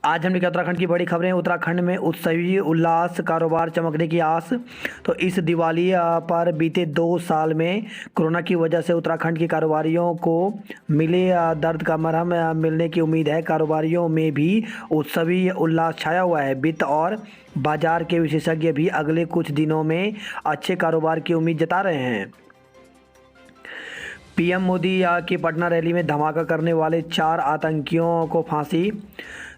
आज हमने क्या उत्तराखंड की बड़ी खबरें। उत्तराखंड में उत्सवी उल्लास, कारोबार चमकने की आस। तो इस दिवाली पर बीते 2 साल में कोरोना की वजह से उत्तराखंड के कारोबारियों को मिले दर्द का मरहम मिलने की उम्मीद है। कारोबारियों में भी उत्सवी उल्लास छाया हुआ है। वित्त और बाजार के विशेषज्ञ भी अगले कुछ दिनों में अच्छे कारोबार की उम्मीद जता रहे हैं। पीएम मोदी की पटना रैली में धमाका करने वाले 4 आतंकियों को फांसी।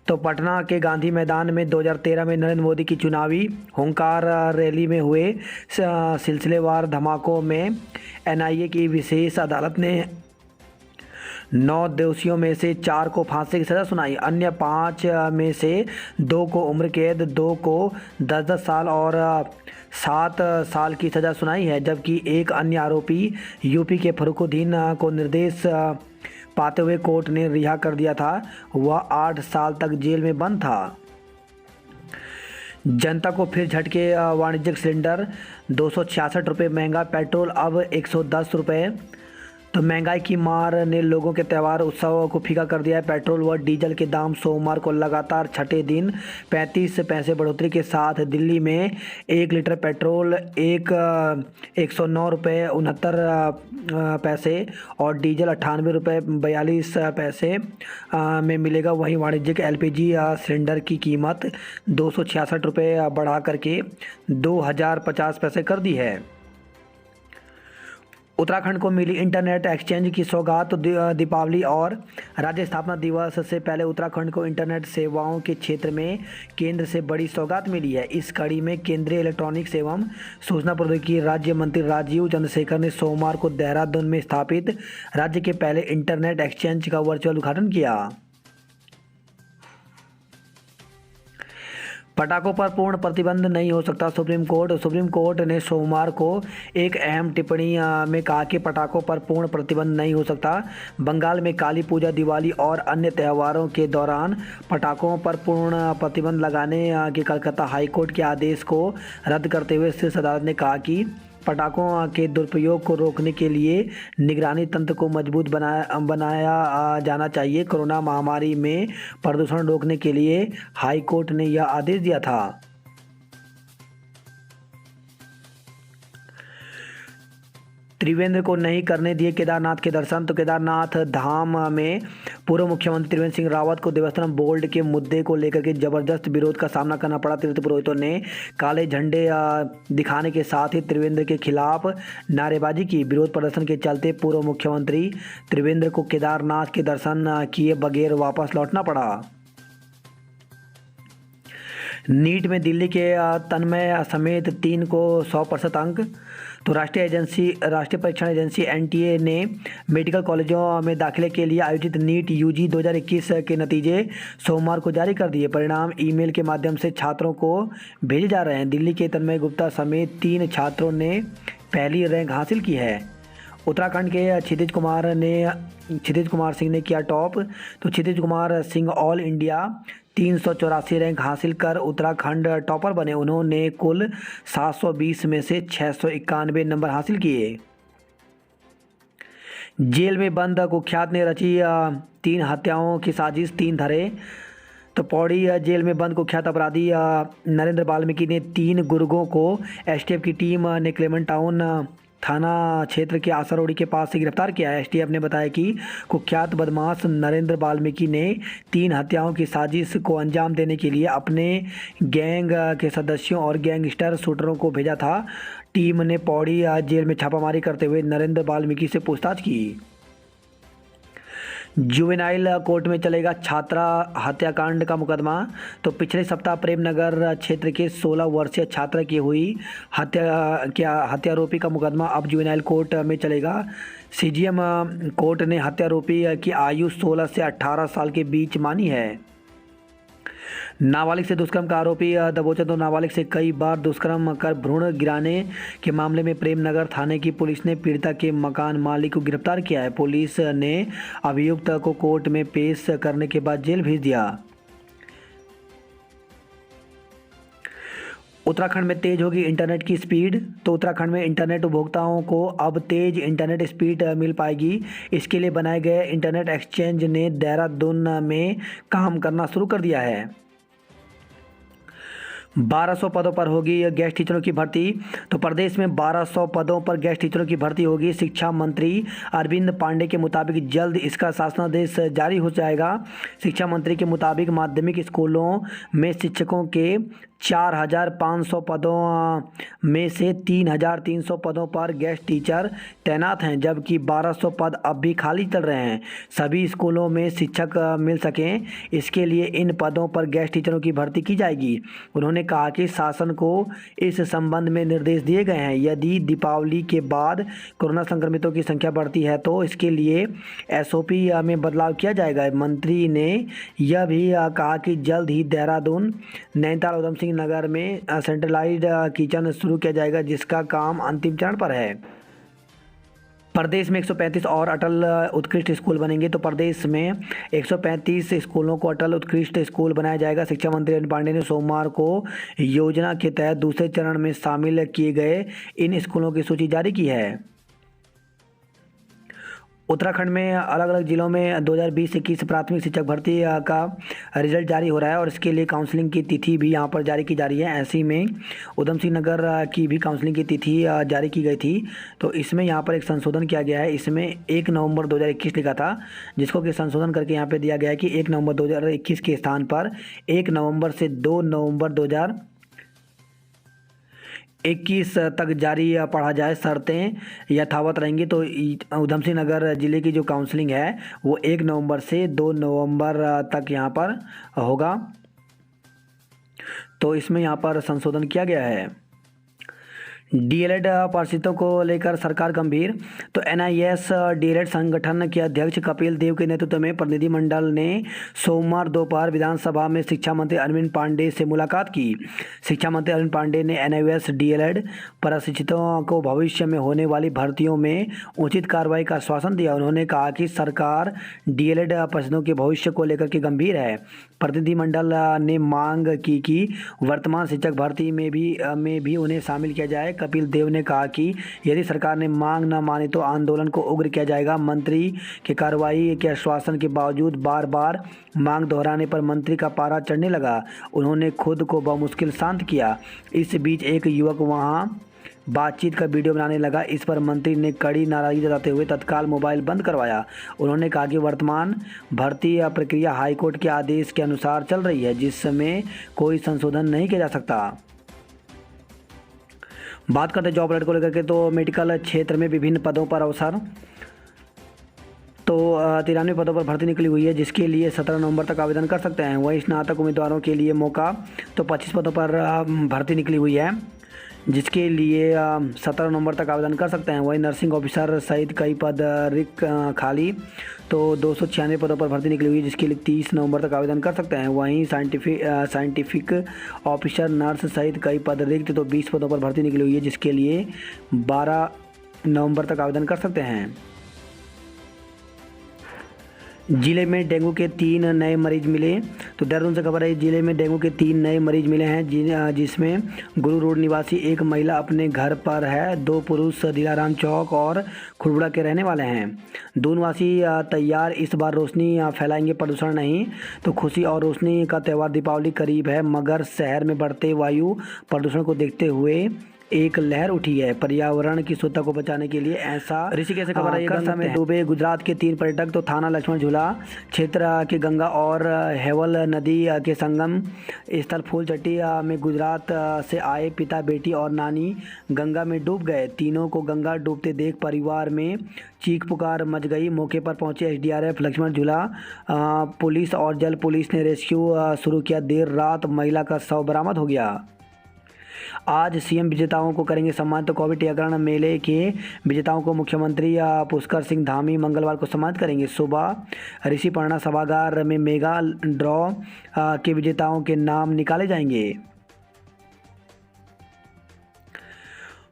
तो पटना के गांधी मैदान में 2013 में नरेंद्र मोदी की चुनावी हुंकार रैली में हुए सिलसिलेवार धमाकों में एनआईए की विशेष अदालत ने 9 दोषियों में से 4 को फांसी की सज़ा सुनाई। अन्य 5 में से 2 को उम्र कैद, 2 को 10-10 साल और 7 साल की सज़ा सुनाई है, जबकि एक अन्य आरोपी यूपी के फर्रुखुद्दीन को निर्देश पाते हुए कोर्ट ने रिहा कर दिया था। वह 8 साल तक जेल में बंद था। जनता को फिर झटके। वाणिज्यिक सिलेंडर 266 रुपये महंगा, पेट्रोल अब 110 रुपये। तो महंगाई की मार ने लोगों के त्यौहार उत्सव को फीका कर दिया है। पेट्रोल व डीजल के दाम सोमवार को लगातार छठे दिन 35 पैसे बढ़ोतरी के साथ दिल्ली में 1 लीटर पेट्रोल 109 रुपये 69 पैसे और डीजल 98 रुपये 42 पैसे में मिलेगा। वहीं वाणिज्यिक एलपीजी सिलेंडर की कीमत 266 रुपये बढ़ा करके 2050 पैसे कर दी है। उत्तराखंड को मिली इंटरनेट एक्सचेंज की सौगात। तो दीपावली और राज्य स्थापना दिवस से पहले उत्तराखंड को इंटरनेट सेवाओं के क्षेत्र में केंद्र से बड़ी सौगात मिली है। इस कड़ी में केंद्रीय इलेक्ट्रॉनिक्स एवं सूचना प्रौद्योगिकी राज्य मंत्री राजीव चंद्रशेखर ने सोमवार को देहरादून में स्थापित राज्य के पहले इंटरनेट एक्सचेंज का वर्चुअल उद्घाटन किया। पटाखों पर पूर्ण प्रतिबंध नहीं हो सकता सुप्रीम कोर्ट ने सोमवार को एक अहम टिप्पणी में कहा कि पटाखों पर पूर्ण प्रतिबंध नहीं हो सकता। बंगाल में काली पूजा, दिवाली और अन्य त्योहारों के दौरान पटाखों पर पूर्ण प्रतिबंध लगाने के कलकत्ता हाईकोर्ट के आदेश को रद्द करते हुए शीर्ष अदालत ने कहा कि पटाखों के दुरुपयोग को रोकने के लिए निगरानी तंत्र को मजबूत बनाया जाना चाहिए। कोरोना महामारी में प्रदूषण रोकने के लिए हाई कोर्ट ने यह आदेश दिया था। त्रिवेंद्र को नहीं करने दिए केदारनाथ के दर्शन। तो केदारनाथ धाम में पूर्व मुख्यमंत्री त्रिवेंद्र सिंह रावत को देवस्थानम बोर्ड के मुद्दे को लेकर के जबरदस्त विरोध का सामना करना पड़ा। तीर्थ पुरोहितों ने काले झंडे दिखाने के साथ ही त्रिवेंद्र के खिलाफ नारेबाजी की। विरोध प्रदर्शन के चलते पूर्व मुख्यमंत्री त्रिवेंद्र को केदारनाथ के दर्शन किए बगैर वापस लौटना पड़ा। नीट में दिल्ली के तन्मय समेत 3 को 100% अंक। तो राष्ट्रीय परीक्षण एजेंसी एनटीए ने मेडिकल कॉलेजों में दाखिले के लिए आयोजित नीट यूजी 2021 के नतीजे सोमवार को जारी कर दिए। परिणाम ईमेल के माध्यम से छात्रों को भेजे जा रहे हैं। दिल्ली के तन्मय गुप्ता समेत 3 छात्रों ने पहली रैंक हासिल की है। उत्तराखंड के क्षितिज कुमार सिंह ने किया टॉप। तो Kshitij Kumar Singh all India 384 rank हासिल कर उत्तराखंड टॉपर बने। उन्होंने कुल 720 में से 691 नंबर हासिल किए। जेल में बंद कुख्यात ने रची 3 हत्याओं की साजिश, 3 धरे। तो पौड़ी जेल में बंद कुख्यात अपराधी नरेंद्र वाल्मीकि ने 3 गुर्गों को एसटीएफ की टीम ने क्लेमेंट टाउन थाना क्षेत्र के आसरोड़ी के पास से गिरफ्तार किया है। एसटीएफ ने बताया कि कुख्यात बदमाश नरेंद्र वाल्मीकि ने 3 हत्याओं की साजिश को अंजाम देने के लिए अपने गैंग के सदस्यों और गैंगस्टर शूटरों को भेजा था। टीम ने पौड़ी जेल में छापामारी करते हुए नरेंद्र वाल्मीकि से पूछताछ की। जुवेनाइल कोर्ट में चलेगा छात्रा हत्याकांड का मुकदमा। तो पिछले सप्ताह प्रेमनगर क्षेत्र के 16 वर्षीय छात्रा की हुई हत्यारोपी का मुकदमा अब जुवेनाइल कोर्ट में चलेगा। सीजीएम कोर्ट ने हत्यारोपी की आयु 16 से 18 साल के बीच मानी है। नाबालिग से दुष्कर्म का आरोपी दबोचा। तो नाबालिग से कई बार दुष्कर्म कर भ्रूण गिराने के मामले में प्रेमनगर थाने की पुलिस ने पीड़िता के मकान मालिक को गिरफ्तार किया है। पुलिस ने अभियुक्त को कोर्ट में पेश करने के बाद जेल भेज दिया। उत्तराखंड में तेज होगी इंटरनेट की स्पीड। तो उत्तराखंड में इंटरनेट उपभोक्ताओं को अब तेज इंटरनेट स्पीड मिल पाएगी। इसके लिए बनाए गए इंटरनेट एक्सचेंज ने देहरादून में काम करना शुरू कर दिया है। 1200 पदों पर होगी गेस्ट टीचरों की भर्ती। तो प्रदेश में 1200 पदों पर गेस्ट टीचरों की भर्ती होगी। शिक्षा मंत्री अरविंद पांडे के मुताबिक जल्द इसका शासनादेश जारी हो जाएगा। शिक्षा मंत्री के मुताबिक माध्यमिक स्कूलों में शिक्षकों के 4500 पदों में से 3300 पदों पर गेस्ट टीचर तैनात हैं, जबकि 1200 पद अब भी खाली चल रहे हैं। सभी स्कूलों में शिक्षक मिल सकें, इसके लिए इन पदों पर गेस्ट टीचरों की भर्ती की जाएगी। उन्होंने कहा कि शासन को इस संबंध में निर्देश दिए गए हैं। यदि दीपावली के बाद कोरोना संक्रमितों की संख्या बढ़ती है तो इसके लिए एसओपी में बदलाव किया जाएगा। मंत्री ने यह भी कहा कि जल्द ही देहरादून, नैनीताल, उधम सिंह नगर में सेंट्रलाइज्ड किचन शुरू किया जाएगा, जिसका काम अंतिम चरण पर है। प्रदेश में 135 और अटल उत्कृष्ट स्कूल बनेंगे। तो प्रदेश में 135 स्कूलों को अटल उत्कृष्ट स्कूल बनाया जाएगा। शिक्षा मंत्री अरविंद पांडे ने सोमवार को योजना के तहत दूसरे चरण में शामिल किए गए इन स्कूलों की सूची जारी की है। उत्तराखंड में अलग अलग जिलों में 2020-21 प्राथमिक शिक्षक भर्ती का रिजल्ट जारी हो रहा है और इसके लिए काउंसलिंग की तिथि भी यहाँ पर जारी की जा रही है। ऐसे में उधम सिंह नगर की भी काउंसलिंग की तिथि जारी की गई थी। तो इसमें यहाँ पर एक संशोधन किया गया है। इसमें 1 नवंबर 2021 लिखा था, जिसको कि संशोधन करके यहाँ पर दिया गया है कि 1 नवंबर 2021 के स्थान पर 1 नवंबर से 2 नवंबर 2021 तक जारी पढ़ा जाए। शर्तें यथावत रहेंगी। तो उधम सिंह नगर जिले की जो काउंसलिंग है वो 1 नवंबर से 2 नवंबर तक यहाँ पर होगा। तो इसमें यहाँ पर संशोधन किया गया है। डीएलएड पारसितों को लेकर सरकार गंभीर। तो एनआईएस डीएलएड संगठन के अध्यक्ष कपिल देव के नेतृत्व में प्रतिनिधिमंडल ने सोमवार दोपहर विधानसभा में शिक्षा मंत्री अरविंद पांडे से मुलाकात की। शिक्षा मंत्री अरविंद पांडे ने एनआईएस डीएलएड प्रशिक्षितों को भविष्य में होने वाली भर्तियों में उचित कार्रवाई का आश्वासन दिया। उन्होंने कहा कि सरकार डीएलएड प्रशिक्षितों के भविष्य को लेकर के गंभीर है। प्रतिनिधिमंडल ने मांग की कि वर्तमान शिक्षक भर्ती में भी उन्हें शामिल किया जाए। कपिल देव ने कहा कि यदि सरकार ने मांग न माने तो आंदोलन को उग्र किया जाएगा। मंत्री के कार्रवाई के आश्वासन के बावजूद बार बार मांग दोहराने पर मंत्री का पारा चढ़ने लगा। उन्होंने खुद को बमुश्किल शांत किया। इस बीच एक युवक वहां बातचीत का वीडियो बनाने लगा। इस पर मंत्री ने कड़ी नाराजगी जताते हुए तत्काल मोबाइल बंद करवाया। उन्होंने कहा कि वर्तमान भर्ती प्रक्रिया हाईकोर्ट के आदेश के अनुसार चल रही है, जिसमें कोई संशोधन नहीं किया जा सकता। बात करते हैं जॉब अलर्ट को लेकर के। तो मेडिकल क्षेत्र में विभिन्न पदों पर अवसर। तो 93 पदों पर भर्ती निकली हुई है, जिसके लिए 17 नवंबर तक आवेदन कर सकते हैं। वहीं स्नातक उम्मीदवारों के लिए मौका। तो 25 पदों पर भर्ती निकली हुई है, जिसके लिए 17 नवंबर तक आवेदन कर सकते हैं। वहीं नर्सिंग ऑफिसर सहित कई पद रिक्त खाली। तो 296 पदों पर भर्ती निकली हुई है, जिसके लिए 30 नवंबर तक आवेदन कर सकते हैं। वहीं साइंटिफिक ऑफिसर नर्स सहित कई पद रिक्त। तो 20 पदों पर भर्ती निकली हुई है, जिसके लिए 12 नवंबर तक आवेदन कर सकते हैं। जिले में डेंगू के 3 नए मरीज मिले। तो देहरादून से खबर है, जिले में डेंगू के 3 नए मरीज मिले हैं, जिसमें गुरु रोड निवासी एक महिला अपने घर पर है। 2 पुरुष दिलाराम चौक और खुरबुड़ा के रहने वाले हैं। 2 निवासी तैयार इस बार रोशनी फैलाएंगे, प्रदूषण नहीं। तो खुशी और रोशनी का त्यौहार दीपावली करीब है, मगर शहर में बढ़ते वायु प्रदूषण को देखते हुए एक लहर उठी है। पर्यावरण की शुद्धता को बचाने के लिए ऐसा ऋषिकेश से खबर है। गंगा में डूबे गुजरात के 3 पर्यटक। तो थाना लक्ष्मण झूला क्षेत्र के गंगा और हेवल नदी के संगम स्थल फूलचट्टी में गुजरात से आए पिता, बेटी और नानी गंगा में डूब गए। तीनों को गंगा डूबते देख परिवार में चीख पुकार मच गई। मौके पर पहुंचे एसडीआरएफ, लक्ष्मण झूला पुलिस और जल पुलिस ने रेस्क्यू शुरू किया। देर रात महिला का शव बरामद हो गया। आज सीएम विजेताओं को करेंगे सम्मानित। तो कोविड टीकाकरण मेले के विजेताओं को मुख्यमंत्री पुष्कर सिंह धामी मंगलवार को सम्मानित करेंगे। सुबह ऋषिपर्णा सभागार में मेगा ड्रॉ के विजेताओं के नाम निकाले जाएंगे।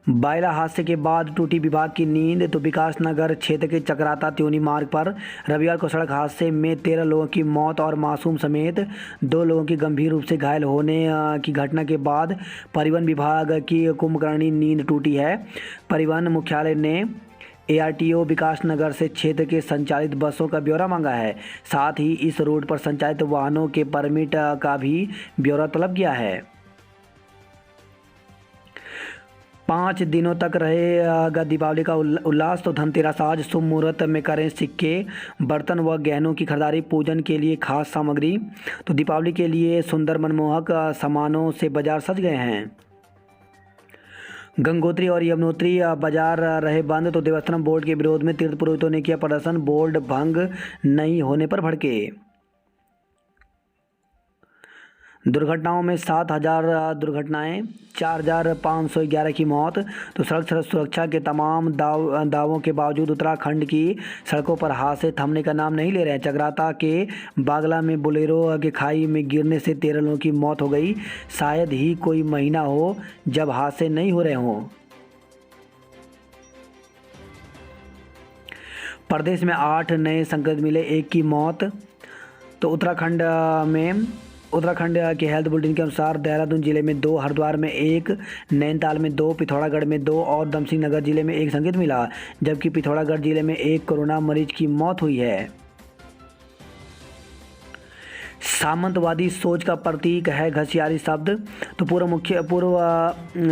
बायला हादसे के बाद टूटी विभाग की नींद। तो विकास नगर क्षेत्र के चकराता त्योनी मार्ग पर रविवार को सड़क हादसे में 13 लोगों की मौत और मासूम समेत 2 लोगों की गंभीर रूप से घायल होने की घटना के बाद परिवहन विभाग की कुंभकर्णी नींद टूटी है। परिवहन मुख्यालय ने ARTO विकास नगर से क्षेत्र के संचालित बसों का ब्यौरा मांगा है। साथ ही इस रूट पर संचालित वाहनों के परमिट का भी ब्यौरा तलब किया है। 5 दिनों तक रहेगा दीपावली का उल्लास। तो धनतेरस आज शुभ मुहूर्त में करें सिक्के, बर्तन व गहनों की खरीदारी, पूजन के लिए खास सामग्री। तो दीपावली के लिए सुंदर मनमोहक सामानों से बाजार सज गए हैं। गंगोत्री और यमुनोत्री बाजार रहे बंद। तो देवस्थानम बोर्ड के विरोध में तीर्थ पुरोहितों ने किया प्रदर्शन, बोर्ड भंग नहीं होने पर भड़के। दुर्घटनाओं में 7,000 दुर्घटनाएं, 4,511 की मौत। तो सड़क सुरक्षा के तमाम दावों के बावजूद उत्तराखंड की सड़कों पर हादसे थमने का नाम नहीं ले रहे हैं। चकराता के बागला में बोलेरो के खाई में गिरने से 13 लोगों की मौत हो गई। शायद ही कोई महीना हो जब हादसे नहीं हो रहे हों। प्रदेश में 8 नए संक्रमित मिले, 1 की मौत। तो उत्तराखंड के हेल्थ बुलेटिन के अनुसार देहरादून जिले में 2, हरिद्वार में 1, नैनीताल में 2, पिथौरागढ़ में 2 और उधमसिंह नगर जिले में 1 संक्रमित मिला, जबकि पिथौरागढ़ जिले में 1 कोरोना मरीज की मौत हुई है। सामंतवादी सोच का प्रतीक है घसियारी शब्द। तो पूर्व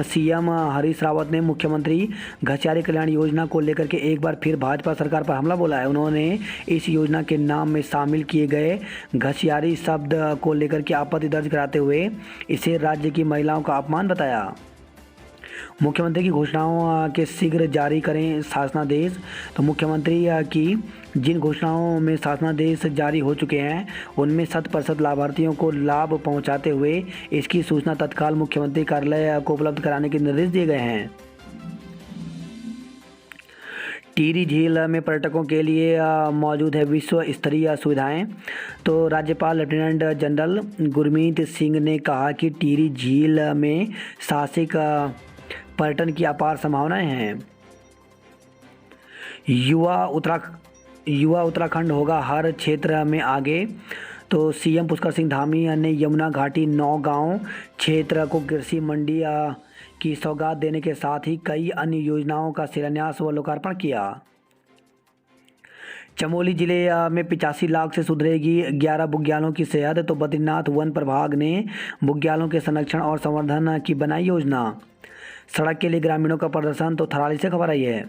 CM हरीश रावत ने मुख्यमंत्री घसियारी कल्याण योजना को लेकर के एक बार फिर भाजपा सरकार पर हमला बोला है। उन्होंने इस योजना के नाम में शामिल किए गए घसियारी शब्द को लेकर के आपत्ति दर्ज कराते हुए इसे राज्य की महिलाओं का अपमान बताया। मुख्यमंत्री की घोषणाओं के शीघ्र जारी करें शासनादेश। तो मुख्यमंत्री की जिन घोषणाओं में शासनादेश जारी हो चुके हैं उनमें 100% लाभार्थियों को लाभ पहुंचाते हुए इसकी सूचना तत्काल मुख्यमंत्री कार्यालय को उपलब्ध कराने के निर्देश दिए गए हैं। टिहरी झील में पर्यटकों के लिए मौजूद है विश्व स्तरीय सुविधाएं। तो राज्यपाल लेफ्टिनेंट जनरल गुरमीत सिंह ने कहा कि टिहरी झील में साहसिक पर्यटन की अपार संभावनाएं हैं। युवा उत्तराखंड होगा हर क्षेत्र में आगे। तो CM पुष्कर सिंह धामी ने यमुना घाटी 9 गांव क्षेत्र को कृषि मंडी की सौगात देने के साथ ही कई अन्य योजनाओं का शिलान्यास व लोकार्पण किया। चमोली जिले में 85 लाख से सुधरेगी 11 बुग्यालों की सेहत। तो बद्रीनाथ वन प्रभाग ने बुग्यालों के संरक्षण और संवर्धन की बनाई योजना। सड़क के लिए ग्रामीणों का प्रदर्शन। तो थराली से खबर आई है।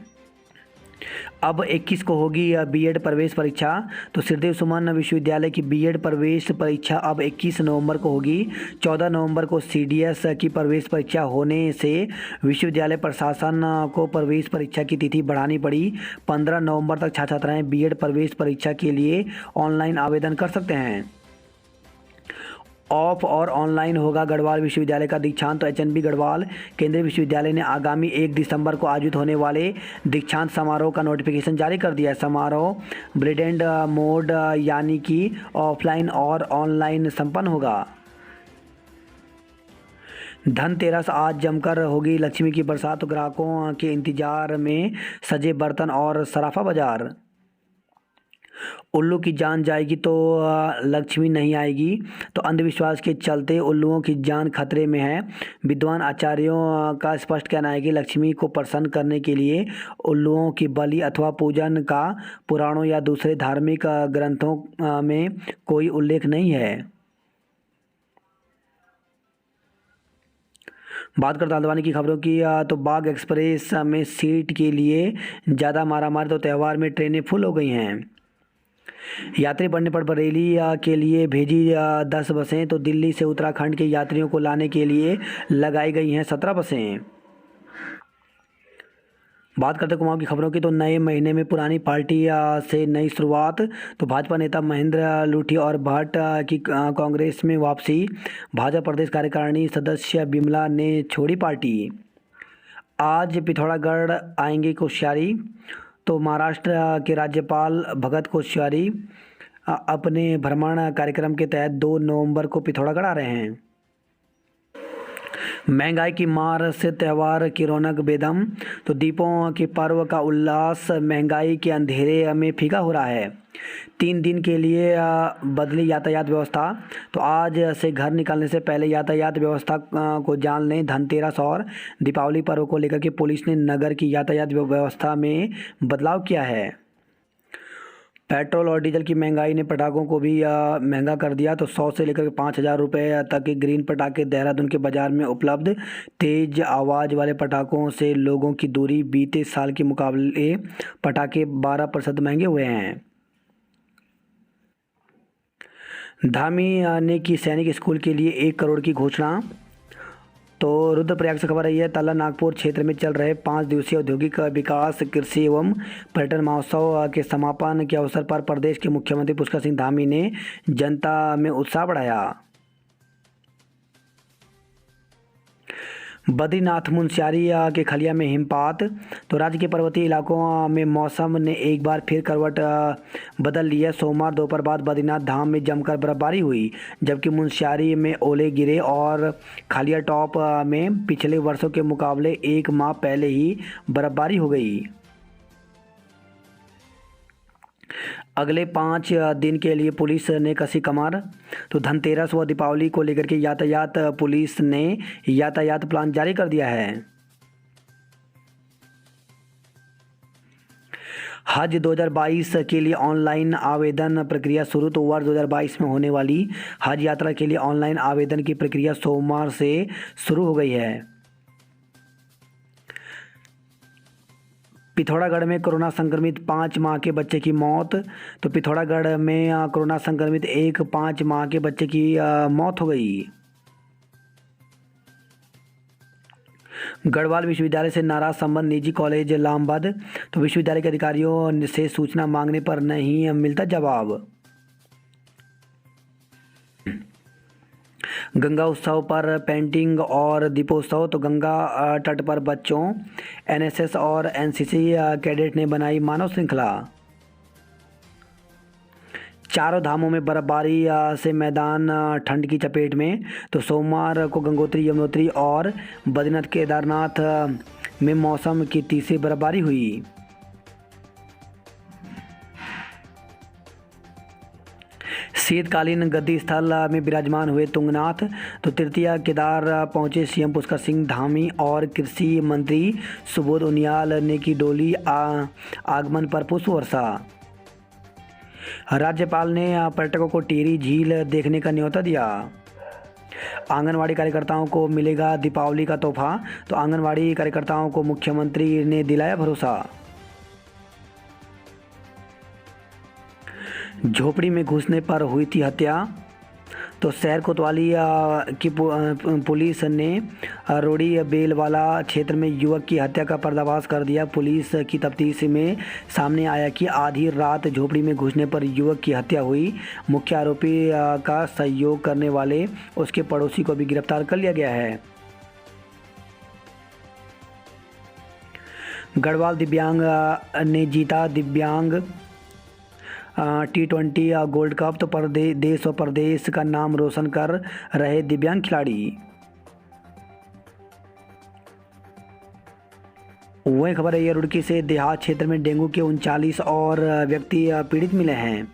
अब 21 को होगी B.Ed प्रवेश परीक्षा। तो श्रीदेव सुमन विश्वविद्यालय की B.Ed प्रवेश परीक्षा अब 21 नवंबर को होगी। 14 नवंबर को CDS की प्रवेश परीक्षा होने से विश्वविद्यालय प्रशासन को प्रवेश परीक्षा की तिथि बढ़ानी पड़ी। 15 नवंबर तक छात्र छात्राएं B.Ed प्रवेश परीक्षा के लिए ऑनलाइन आवेदन कर सकते हैं। ऑफ और ऑनलाइन होगा गढ़वाल विश्वविद्यालय का दीक्षांत। तो HNB गढ़वाल केंद्रीय विश्वविद्यालय ने आगामी 1 दिसंबर को आयोजित होने वाले दीक्षांत समारोह का नोटिफिकेशन जारी कर दिया है। समारोह ब्लेंडेड मोड यानी कि ऑफलाइन और ऑनलाइन संपन्न होगा। धनतेरस आज जमकर होगी लक्ष्मी की बरसात। तो ग्राहकों के इंतजार में सजे बर्तन और सराफा बाजार। उल्लू की जान जाएगी तो लक्ष्मी नहीं आएगी। तो अंधविश्वास के चलते उल्लुओं की जान खतरे में है। विद्वान आचार्यों का स्पष्ट कहना है कि लक्ष्मी को प्रसन्न करने के लिए उल्लुओं की बलि अथवा पूजन का पुराणों या दूसरे धार्मिक ग्रंथों में कोई उल्लेख नहीं है। बात करते हल्द्वानी की खबरों की। तो बाग एक्सप्रेस में सीट के लिए ज़्यादा मारामारी। तो त्यौहार में ट्रेनें फुल हो गई हैं। यात्री बढ़ने पर बरेली के लिए भेजी 10 बसें। तो दिल्ली से उत्तराखंड के यात्रियों को लाने के लिए लगाई गई हैं 17 बसें। बात करते कुमाऊं की खबरों की। तो नए महीने में पुरानी पार्टी से नई शुरुआत। तो भाजपा नेता महेंद्र लूठी और भट्ट की कांग्रेस में वापसी। भाजपा प्रदेश कार्यकारिणी सदस्य बिमला ने छोड़ी पार्टी। आज पिथौरागढ़ आएंगे कोश्यारी। तो महाराष्ट्र के राज्यपाल भगत कोश्यारी अपने भ्रमण कार्यक्रम के तहत 2 नवंबर को पिथौरागढ़ आ रहे हैं। महंगाई की मार से त्यौहार की रौनक बेदम। तो दीपों के पर्व का उल्लास महंगाई के अंधेरे में फीका हो रहा है। 3 दिन के लिए बदली यातायात व्यवस्था। तो आज से घर निकलने से पहले यातायात व्यवस्था को जान लें। धनतेरस और दीपावली पर्व को लेकर के पुलिस ने नगर की यातायात व्यवस्था में बदलाव किया है। पेट्रोल और डीजल की महंगाई ने पटाखों को भी महंगा कर दिया। तो 100 से लेकर 5,000 रुपये तक के ग्रीन पटाखे देहरादून के बाज़ार में उपलब्ध। तेज आवाज़ वाले पटाखों से लोगों की दूरी। बीते साल के मुकाबले पटाखे 12% महंगे हुए हैं। धामी ने की सैनिक स्कूल के लिए 1 करोड़ की घोषणा। तो रुद्रप्रयाग से खबर आई है। तल्ला नागपुर क्षेत्र में चल रहे 5 दिवसीय औद्योगिक विकास, कृषि एवं पर्यटन महोत्सव के समापन के अवसर पर प्रदेश के मुख्यमंत्री पुष्कर सिंह धामी ने जनता में उत्साह बढ़ाया। बद्रीनाथ मुनस्यारी के खलिया में हिमपात। तो राज्य के पर्वतीय इलाकों में मौसम ने एक बार फिर करवट बदल ली है। सोमवार दोपहर बाद बद्रीनाथ धाम में जमकर बर्फबारी हुई, जबकि मुनस्यारी में ओले गिरे और खलिया टॉप में पिछले वर्षों के मुकाबले 1 माह पहले ही बर्फबारी हो गई। अगले 5 दिन के लिए पुलिस ने कसी कमर। तो धनतेरस व दीपावली को लेकर के यातायात पुलिस ने यातायात प्लान जारी कर दिया है। हज 2022 के लिए ऑनलाइन आवेदन प्रक्रिया शुरू। तो वर्ष 2022 में होने वाली हज यात्रा के लिए ऑनलाइन आवेदन की प्रक्रिया सोमवार से शुरू हो गई है। पिथौरागढ़ में कोरोना संक्रमित 5 माह के बच्चे की मौत। तो पिथौरागढ़ में कोरोना संक्रमित एक 5 माह के बच्चे की मौत हो गई। गढ़वाल विश्वविद्यालय से नाराज संबंध निजी कॉलेज लामबंद। तो विश्वविद्यालय के अधिकारियों से सूचना मांगने पर नहीं मिलता जवाब। गंगा उत्सव पर पेंटिंग और दीपोत्सव। तो गंगा तट पर बच्चों, एनएसएस और एनसीसी कैडेट ने बनाई मानव श्रृंखला। चारों धामों में बर्फबारी से मैदान ठंड की चपेट में। तो सोमवार को गंगोत्री, यमुनोत्री और बद्रीनाथ केदारनाथ में मौसम की तीसरी बर्फबारी हुई। शीतकालीन गद्दी स्थल में विराजमान हुए तुंगनाथ। तो तृतीय केदार पहुंचे सीएम पुष्कर सिंह धामी और कृषि मंत्री सुबोध उनियाल ने की डोली आगमन पर पुष्प वर्षा। राज्यपाल ने पर्यटकों को टिहरी झील देखने का न्योता दिया। आंगनवाड़ी कार्यकर्ताओं को मिलेगा दीपावली का तोहफा। तो आंगनवाड़ी कार्यकर्ताओं को मुख्यमंत्री ने दिलाया भरोसा। झोपड़ी में घुसने पर हुई थी हत्या। तो शहर कोतवाली की पुलिस ने रोड़ी बेलवाला क्षेत्र में युवक की हत्या का पर्दाफाश कर दिया। पुलिस की तफ्तीश में सामने आया कि आधी रात झोपड़ी में घुसने पर युवक की हत्या हुई। मुख्य आरोपी का सहयोग करने वाले उसके पड़ोसी को भी गिरफ्तार कर लिया गया है। गढ़वाल दिव्यांग ने जीता दिव्यांग T20 गोल्ड कप। तो देश और प्रदेश का नाम रोशन कर रहे दिव्यांग खिलाड़ी। वही खबर है, रुड़की से देहात क्षेत्र में डेंगू के 39 और व्यक्ति पीड़ित मिले हैं।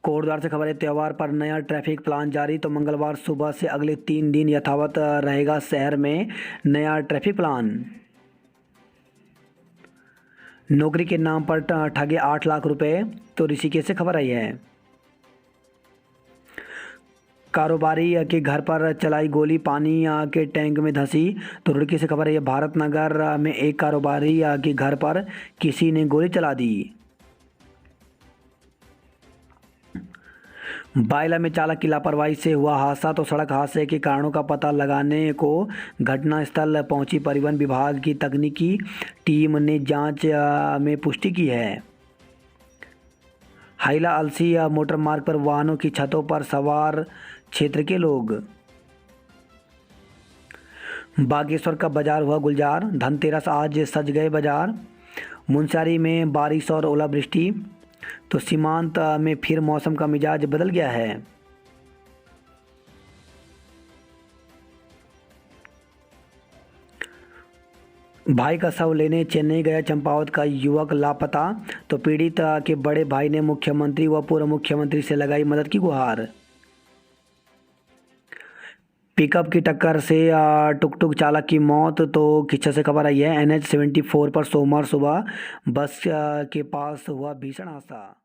कोटद्वार से खबर है, त्यौहार पर नया ट्रैफिक प्लान जारी। तो मंगलवार सुबह से अगले 3 दिन यथावत रहेगा शहर में नया ट्रैफिक प्लान। नौकरी के नाम पर ठगे 8 लाख रुपए। तो ऋषिकेश से खबर आई है। कारोबारी के घर पर चलाई गोली, पानी के टैंक में धंसी। तो रुड़की से खबर है, भारत नगर में एक कारोबारी के घर पर किसी ने गोली चला दी। बायला में चालक की लापरवाही से हुआ हादसा। तो सड़क हादसे के कारणों का पता लगाने को घटनास्थल पहुंची परिवहन विभाग की तकनीकी टीम ने जांच में पुष्टि की है। हाइला अलसी मोटर मार्ग पर वाहनों की छतों पर सवार क्षेत्र के लोग। बागेश्वर का बाजार हुआ गुलजार। धनतेरस आज सज गए बाजार। मुनस्यारी में बारिश और ओलावृष्टि। तो सीमांत में फिर मौसम का मिजाज बदल गया है। भाई का शव लेने चेन्नई गया चंपावत का युवक लापता। तो पीड़ित के बड़े भाई ने मुख्यमंत्री व पूर्व मुख्यमंत्री से लगाई मदद की गुहार। पिकअप की टक्कर से टुक टुक चालक की मौत। तो किस्सा से खबर आई है NH 74 पर सोमवार सुबह बस के पास हुआ भीषण हादसा।